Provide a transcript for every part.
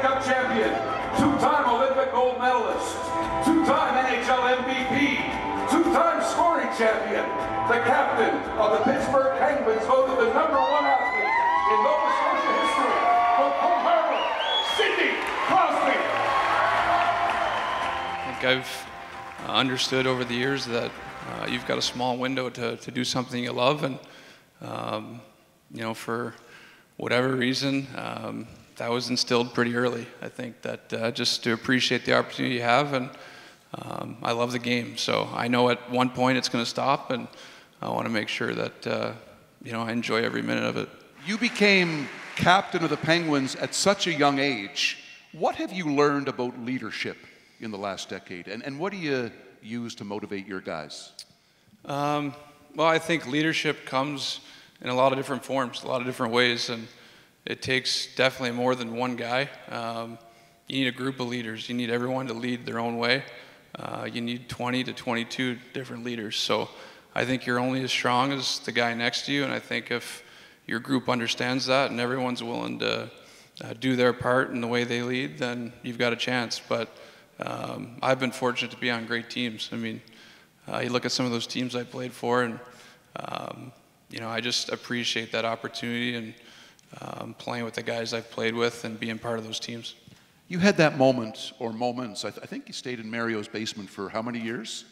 Cup champion, two-time Olympic gold medalist, two-time NHL MVP, two-time scoring champion, the captain of the Pittsburgh Penguins, voted the #1 athlete in Nova Scotia history, from home harbor, Sidney Crosby. I think I've understood over the years that you've got a small window to do something you love, and you know, for whatever reason, that was instilled pretty early. I think that just to appreciate the opportunity you have, and I love the game, so I know at one point it's going to stop, and I want to make sure that you know, I enjoy every minute of it. You became captain of the Penguins at such a young age. What have you learned about leadership in the last decade, and what do you use to motivate your guys? Well, I think leadership comes in a lot of different forms, a lot of different ways, and it takes definitely more than one guy. You need a group of leaders. You need everyone to lead their own way. You need 20 to 22 different leaders. So I think you're only as strong as the guy next to you, and I think if your group understands that and everyone's willing to do their part in the way they lead, then you've got a chance. But I've been fortunate to be on great teams. I mean, you look at some of those teams I played for, and you know, I just appreciate that opportunity and playing with the guys I've played with and being part of those teams. You had that moment, or moments, I think you stayed in Mario's basement for how many years?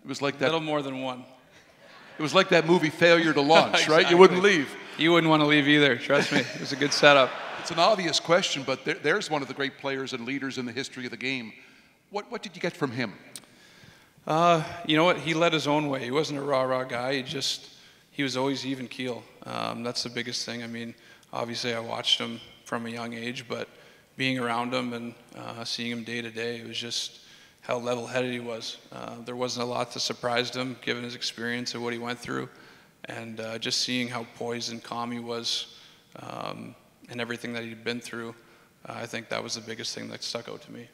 It was like that. A little more than one. It was like that movie Failure to Launch, Exactly. right? You wouldn't leave. You wouldn't want to leave either, trust me. It was a good setup. It's an obvious question, but there's one of the great players and leaders in the history of the game. What did you get from him? You know what? He led his own way. He wasn't a rah-rah guy. He was always even keel. That's the biggest thing. I mean, obviously I watched him from a young age, but being around him and seeing him day to day, it was just how level-headed he was. There wasn't a lot that surprised him, given his experience and what he went through, and just seeing how poised and calm he was and everything that he'd been through, I think that was the biggest thing that stuck out to me.